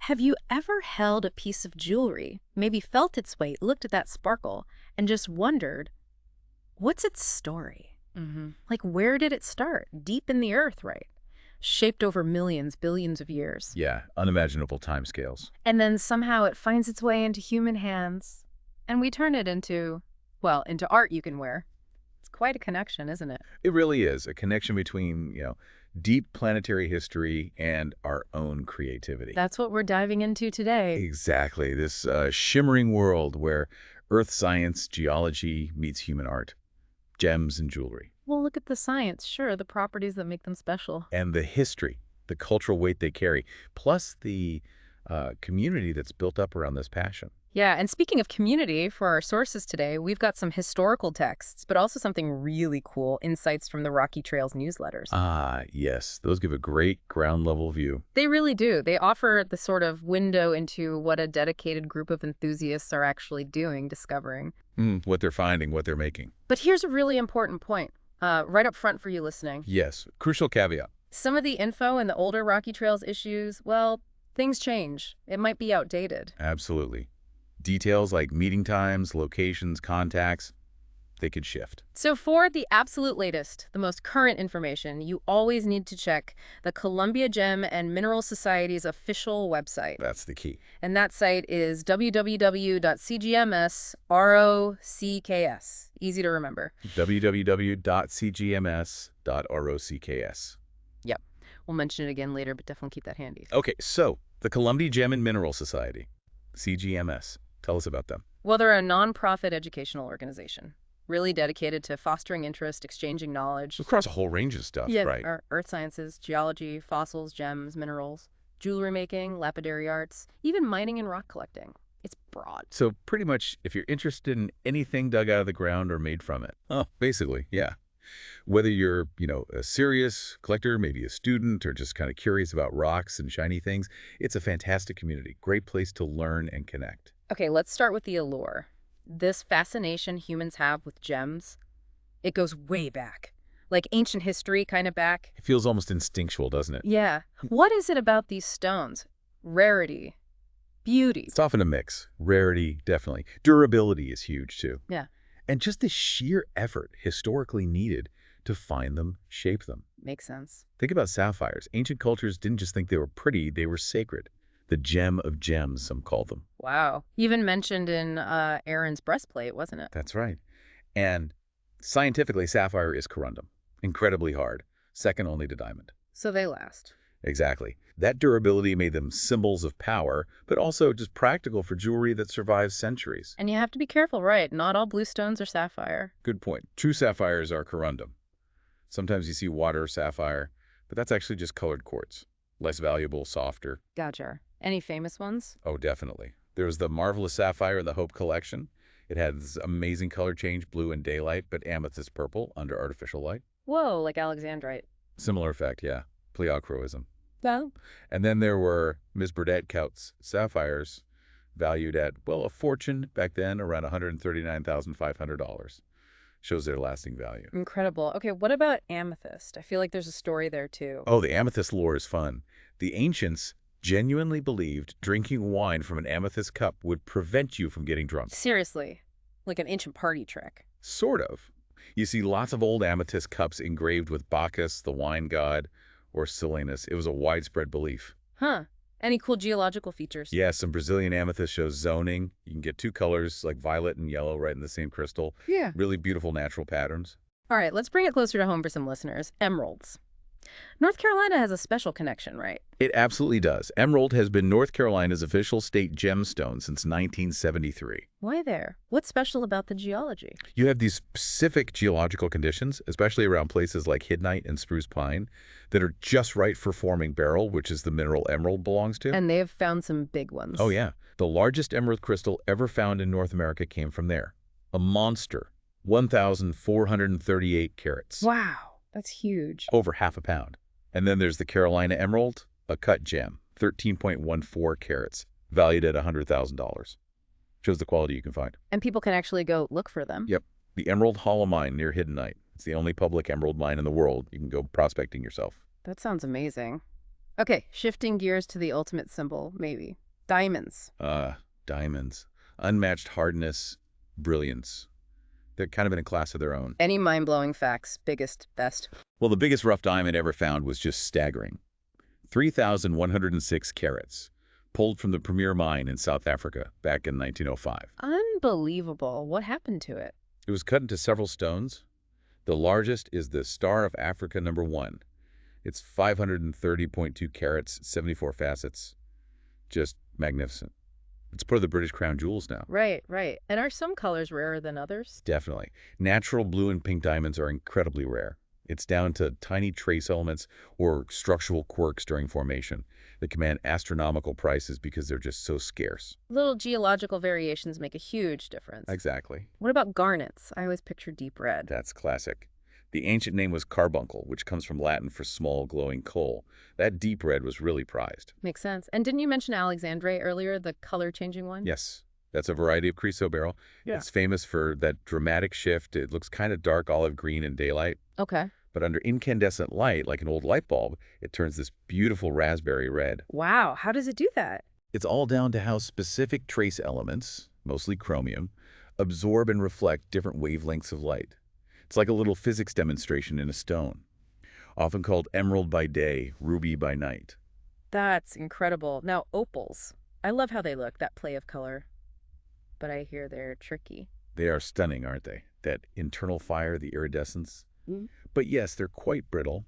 Have you ever held a piece of jewelry, maybe felt its weight, looked at that sparkle, and just wondered, what's its story? Like, where did it start? Deep in the earth, right? Shaped over millions, billions of years. Yeah, unimaginable timescales. And then somehow it finds its way into human hands, and we turn it into, well, into art you can wear. It's quite a connection, isn't it? It really is a connection between, deep planetary history and our own creativity. That's what we're diving into today. Exactly. This shimmering world where earth science, geology meets human art, gems and jewelry, Well, look at the science, sure, the properties that make them special. and the history, the cultural weight they carry, plus the community that's built up around this passion. Yeah, and speaking of community, for our sources today, we've got some historical texts, but also something really cool, insights from the Rocky Trails newsletters. Ah, yes. Those give a great ground level view. They really do. They offer the sort of window into what a dedicated group of enthusiasts are actually doing, discovering. What they're finding, what they're making. But here's a really important point, right up front for you listening. Yes, crucial caveat. Some of the info in the older Rocky Trails issues, well, things change. It might be outdated. Absolutely. Details like meeting times, locations, contacts, they could shift. So for the absolute latest, the most current information, you always need to check the Columbia Gem and Mineral Society's official website. That's the key. And that site is www.cgms.rocks. Easy to remember. www.cgms.rocks. Yep. We'll mention it again later, but definitely keep that handy. Okay, so the Columbia Gem and Mineral Society, CGMS. Tell us about them. Well, they're a nonprofit educational organization, really dedicated to fostering interest, exchanging knowledge. Across a whole range of stuff, Yeah, right? earth sciences, geology, fossils, gems, minerals, jewelry making, lapidary arts, even mining and rock collecting. It's broad. So pretty much if you're interested in anything dug out of the ground or made from it. Oh, basically, yeah. Whether you're, a serious collector, maybe a student, or just kind of curious about rocks and shiny things, it's a fantastic community. Great place to learn and connect. Okay, let's start with the allure. This fascination humans have with gems, it goes way back. Like ancient history kind of back. It feels almost instinctual, doesn't it? Yeah. What is it about these stones? Rarity, beauty. It's often a mix. Rarity, definitely. Durability is huge, too. Yeah, And just the sheer effort historically needed to find them, shape them. makes sense. Think about sapphires. Ancient cultures didn't just think they were pretty, they were sacred. The gem of gems, some call them. Wow. Even mentioned in Aaron's breastplate, wasn't it? That's right. And scientifically, sapphire is corundum. Incredibly hard. Second only to diamond. So they last. Exactly. That durability made them symbols of power, but also just practical for jewelry that survives centuries. And you have to be careful, right? Not all blue stones are sapphire. Good point. True sapphires are corundum. Sometimes you see water sapphire, but that's actually just colored quartz. Less valuable, softer. Gotcha. Any famous ones? Oh, definitely. There's the marvelous sapphire in the Hope collection. It had this amazing color change, blue in daylight, but amethyst purple under artificial light. Whoa, like alexandrite. Similar effect, yeah. Pleochroism. Well, And then there were Ms. Burdett Coutts sapphires, valued at, well, a fortune back then, around $139,500. Shows their lasting value. incredible. Okay, what about amethyst? I feel like there's a story there too. Oh, the amethyst lore is fun. The ancients genuinely believed drinking wine from an amethyst cup would prevent you from getting drunk. Seriously, like an ancient party trick. Sort of. You see lots of old amethyst cups engraved with Bacchus, the wine god, or Silenus. It was a widespread belief. Huh. Any cool geological features? Yeah, some Brazilian amethyst shows zoning. You can get two colors, like violet and yellow, right in the same crystal. Yeah. Really beautiful natural patterns. All right, let's bring it closer to home for some listeners. Emeralds. North Carolina has a special connection, right? It absolutely does. Emerald has been North Carolina's official state gemstone since 1973. Why there? What's special about the geology? You have these specific geological conditions, especially around places like Hidnite and Spruce Pine, that are just right for forming beryl, which is the mineral emerald belongs to. And they have found some big ones. Oh, yeah. The largest emerald crystal ever found in North America came from there. A monster, 1,438 carats. Wow, that's huge. Over half a pound. And then there's the Carolina emerald, a cut gem, 13.14 carats, valued at $100,000. Shows the quality you can find. And people can actually go look for them. Yep. The Emerald Hollow Mine near Hiddenite. It's the only public emerald mine in the world. You can go prospecting yourself. That sounds amazing. Okay, shifting gears to the ultimate symbol, maybe. Diamonds. Diamonds. Unmatched hardness, brilliance. They're kind of in a class of their own. Any mind-blowing facts? Biggest, best? Well, the biggest rough diamond ever found was just staggering. 3,106 carats, pulled from the premier mine in South Africa back in 1905. Unbelievable. What happened to it? It was cut into several stones. The largest is the Star of Africa #1. It's 530.2 carats, 74 facets. Just magnificent. It's part of the British Crown Jewels now. Right, right. And are some colors rarer than others? Definitely. Natural blue and pink diamonds are incredibly rare. It's down to tiny trace elements or structural quirks during formation that command astronomical prices because they're just so scarce. Little geological variations make a huge difference. Exactly. What about garnets? I always picture deep red. That's classic. The ancient name was carbuncle, which comes from Latin for small glowing coal. That deep red was really prized. Makes sense. And didn't you mention Alexandrite earlier, the color-changing one? Yes, that's a variety of chrysoberyl. Yeah. It's famous for that dramatic shift. It looks kind of dark olive green in daylight, Okay. but under incandescent light, like an old light bulb, it turns this beautiful raspberry red. Wow, how does it do that? It's all down to how specific trace elements, mostly chromium, absorb and reflect different wavelengths of light. It's like a little physics demonstration in a stone, often called emerald by day, ruby by night. That's incredible. Now, opals. I love how they look, that play of color. But I hear they're tricky. They are stunning, aren't they? That internal fire, the iridescence. Mm. But yes, they're quite brittle,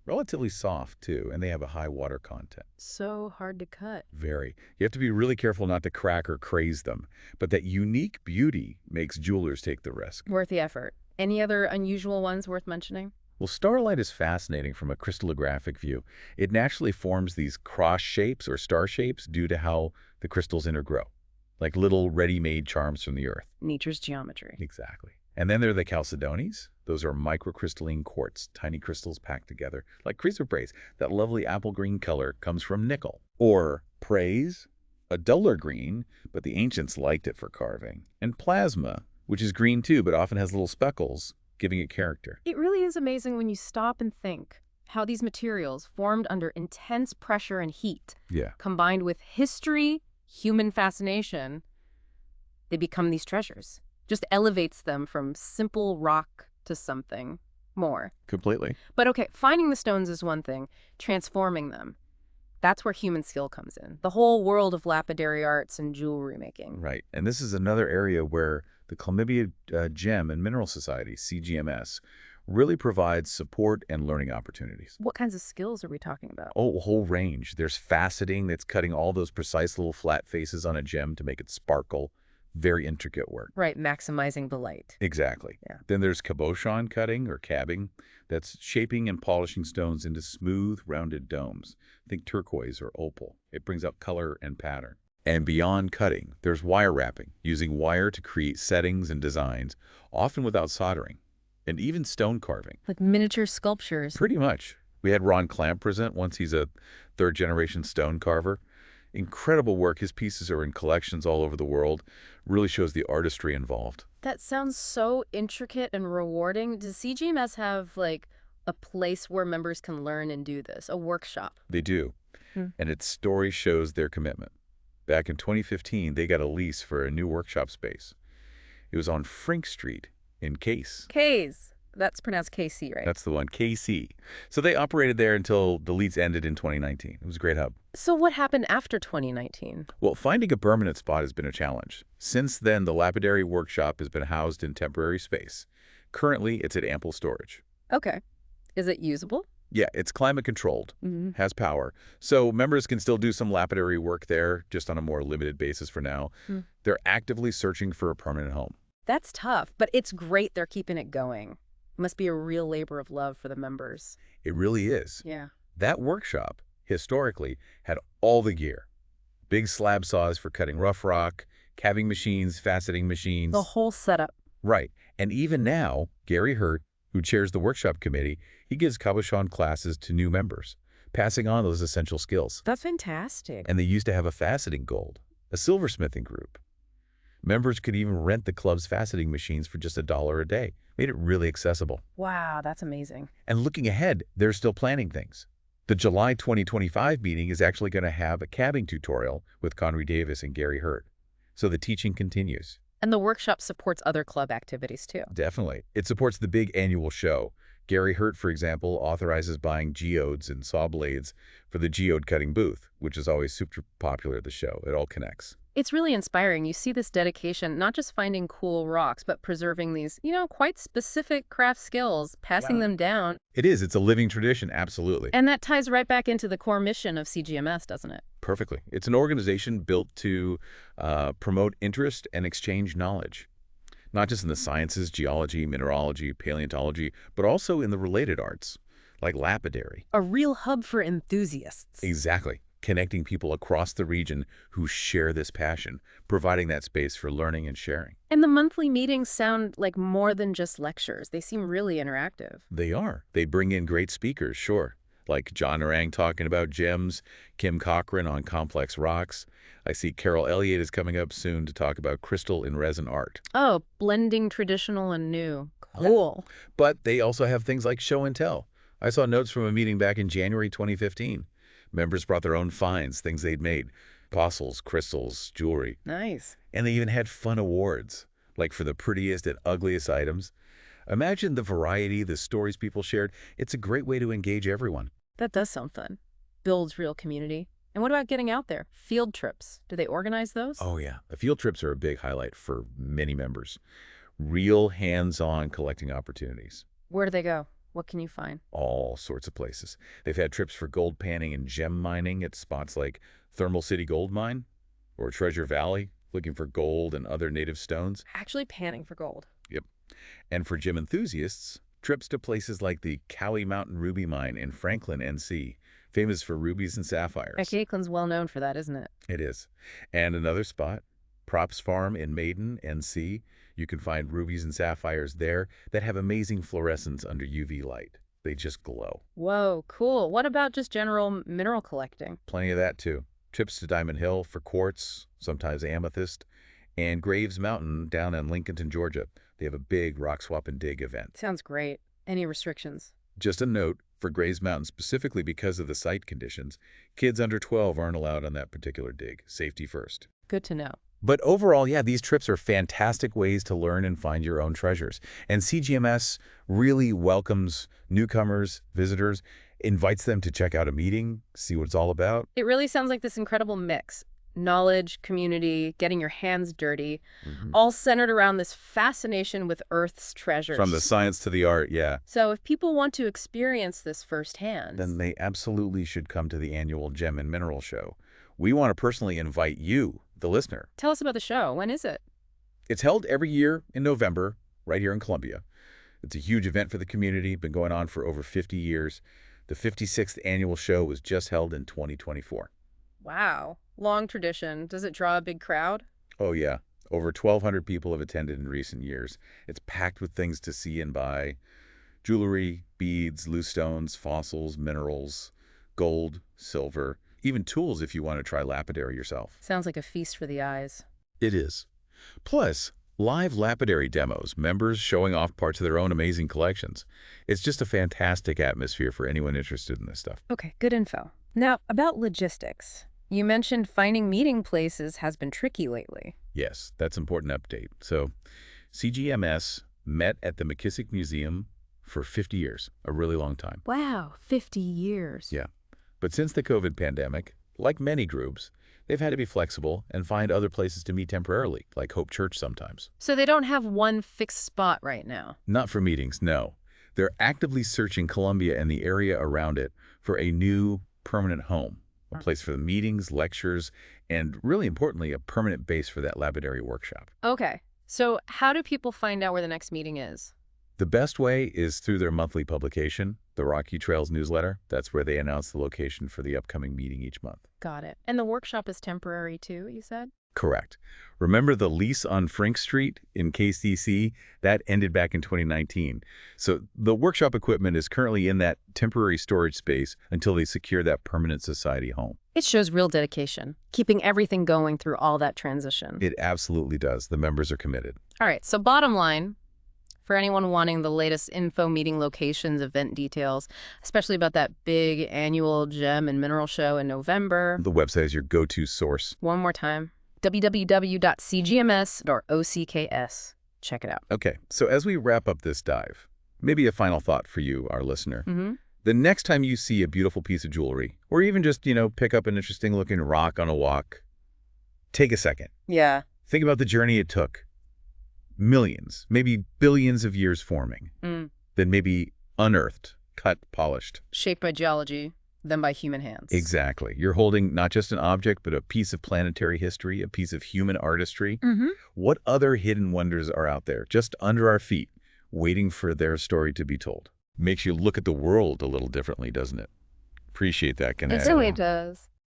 relatively soft too, and they have a high water content. So hard to cut. Very. You have to be really careful not to crack or craze them. But that unique beauty makes jewelers take the risk. Worth the effort. Any other unusual ones worth mentioning? Well, starlight is fascinating from a crystallographic view. It naturally forms these cross shapes or star shapes due to how the crystals intergrow, like little ready-made charms from the earth. Nature's geometry. Exactly. And then there are the chalcedonies. Those are microcrystalline quartz, tiny crystals packed together, like chrysoprase. That lovely apple green color comes from nickel. Or praise, a duller green, but the ancients liked it for carving. And plasma, which is green too, but often has little speckles, giving it character. It really is amazing when you stop and think how these materials formed under intense pressure and heat, Yeah. combined with history, human fascination, they become these treasures. Just elevates them from simple rock to something more. Completely. But okay, finding the stones is one thing, transforming them, that's where human skill comes in. The whole world of lapidary arts and jewelry making. Right. And this is another area where the Columbia Gem and Mineral Society, CGMS, really provides support and learning opportunities. What kinds of skills are we talking about? Oh, a whole range. There's faceting that's cutting all those precise little flat faces on a gem to make it sparkle. Very intricate work. Right, maximizing the light. Exactly. Yeah. Then there's cabochon cutting or cabbing. That's shaping and polishing stones into smooth, rounded domes. Think turquoise or opal. It brings out color and pattern. And beyond cutting, there's wire wrapping, using wire to create settings and designs, often without soldering. And even stone carving. Like miniature sculptures. Pretty much. We had Ron Clamp present once. He's a third-generation stone carver. Incredible work. His pieces are in collections all over the world. Really shows the artistry involved. That sounds so intricate and rewarding. Does CGMS have, like, a place where members can learn and do this? A workshop? They do. And its story shows their commitment. Back in 2015, they got a lease for a new workshop space. It was on Frink Street in Case. K's. That's pronounced KC, right? That's the one, KC. So they operated there until the lease ended in 2019. It was a great hub. So what happened after 2019? Well, finding a permanent spot has been a challenge. Since then, the lapidary workshop has been housed in temporary space. Currently, it's at ample storage. Okay. Is it usable? Yeah, it's climate controlled, has power. So members can still do some lapidary work there, just on a more limited basis for now. They're actively searching for a permanent home. That's tough, but it's great they're keeping it going. Must be a real labor of love for the members. It really is. Yeah. That workshop, historically, had all the gear. Big slab saws for cutting rough rock, calving machines, faceting machines. The whole setup. Right. And even now, Gary Hurt, who chairs the workshop committee, he gives cabochon classes to new members, passing on those essential skills. That's fantastic. And they used to have a faceting gold, a silversmithing group. Members could even rent the club's faceting machines for just $1 a day. Made it really accessible. Wow, that's amazing. And looking ahead, they're still planning things. The July 2025 meeting is actually going to have a cabbing tutorial with Conry Davis and Gary Hurt. So the teaching continues. And the workshop supports other club activities too. Definitely. It supports the big annual show. Gary Hurt, for example, authorizes buying geodes and saw blades for the geode cutting booth, which is always super popular at the show. It all connects. It's really inspiring. You see this dedication, not just finding cool rocks, but preserving these, quite specific craft skills, passing them down. It is. It's a living tradition, absolutely. And that ties right back into the core mission of CGMS, doesn't it? Perfectly. It's an organization built to promote interest and exchange knowledge, not just in the sciences, geology, mineralogy, paleontology, but also in the related arts, like lapidary. A real hub for enthusiasts. Exactly. Connecting people across the region who share this passion, providing that space for learning and sharing. And the monthly meetings sound like more than just lectures. They seem really interactive. They are. They bring in great speakers, sure, like John Narang talking about gems, Kim Cochran on complex rocks. I see Carol Elliott is coming up soon to talk about crystal and resin art. Oh, blending traditional and new. Cool. But they also have things like show and tell. I saw notes from a meeting back in January 2015. Members brought their own finds, things they'd made, fossils, crystals, jewelry. Nice. And they even had fun awards, like for the prettiest and ugliest items. Imagine the variety, the stories people shared. It's a great way to engage everyone. That does sound fun. Builds real community. And what about getting out there? Field trips. Do they organize those? Oh, yeah. The field trips are a big highlight for many members. Real hands-on collecting opportunities. Where do they go? What can you find? All sorts of places. They've had trips for gold panning and gem mining at spots like Thermal City Gold Mine or Treasure Valley, looking for gold and other native stones. Actually panning for gold. Yep. And for gem enthusiasts, trips to places like the Cowie Mountain Ruby Mine in Franklin, NC, famous for rubies and sapphires. Akeaklin's well known for that, isn't it? It is. And another spot, Props Farm in Maiden, NC. You can find rubies and sapphires there that have amazing fluorescence under UV light. They just glow. Whoa, cool. What about just general mineral collecting? Plenty of that, too. Trips to Diamond Hill for quartz, sometimes amethyst, and Graves Mountain down in Lincolnton, Georgia. They have a big rock swap and dig event. Sounds great. Any restrictions? Just a note, for Graves Mountain, specifically because of the site conditions, kids under 12 aren't allowed on that particular dig. Safety first. Good to know. But overall, yeah, these trips are fantastic ways to learn and find your own treasures. And CGMS really welcomes newcomers, visitors, invites them to check out a meeting, see what it's all about. It really sounds like this incredible mix. Knowledge, community, getting your hands dirty, all centered around this fascination with Earth's treasures. From the science to the art, yeah. So if people want to experience this firsthand, Then they absolutely should come to the annual Gem and Mineral Show. We want to personally invite you, the listener. tell us about the show. When is it? It's held every year in November, right here in Columbia. It's a huge event for the community, been going on for over 50 years. The 56th annual show was just held in 2024. Wow. Long tradition. Does it draw a big crowd? Oh, yeah. Over 1,200 people have attended in recent years. It's packed with things to see and buy. Jewelry, beads, loose stones, fossils, minerals, gold, silver, even tools if you want to try lapidary yourself. Sounds like a feast for the eyes. It is. Plus, live lapidary demos, members showing off parts of their own amazing collections. It's just a fantastic atmosphere for anyone interested in this stuff. Okay, good info. Now, about logistics. You mentioned finding meeting places has been tricky lately. Yes, that's an important update. So, CGMS met at the McKissick Museum for 50 years, a really long time. Wow, 50 years. Yeah. But since the COVID pandemic, like many groups, they've had to be flexible and find other places to meet temporarily, like Hope Church sometimes. So they don't have one fixed spot right now. Not for meetings, no. They're actively searching Columbia and the area around it for a new permanent home, a place for the meetings, lectures, and really importantly, a permanent base for that lapidary workshop. Okay, so how do people find out where the next meeting is? The best way is through their monthly publication, the Rocky Trails newsletter. That's where they announce the location for the upcoming meeting each month. Got it. And the workshop is temporary too, you said? Correct. Remember the lease on Frink Street in KCC? That ended back in 2019. So the workshop equipment is currently in that temporary storage space until they secure that permanent society home. It shows real dedication, keeping everything going through all that transition. It absolutely does. The members are committed. All right, so bottom line, For anyone wanting the latest info, meeting locations, event details, especially about that big annual gem and mineral show in November. The website is your go-to source. One more time, www.cgms.ocks. Check it out. Okay, so as we wrap up this dive, maybe a final thought for you, our listener. Mm-hmm. The next time you see a beautiful piece of jewelry, or even just, pick up an interesting-looking rock on a walk, take a second. Yeah. Think about the journey it took. Millions, maybe billions of years forming. Then maybe unearthed, cut, polished. Shaped by geology, then by human hands. Exactly. You're holding not just an object, but a piece of planetary history, a piece of human artistry. What other hidden wonders are out there, just under our feet, waiting for their story to be told? Makes you look at the world a little differently, doesn't it? Appreciate that, Ganesh. It really does.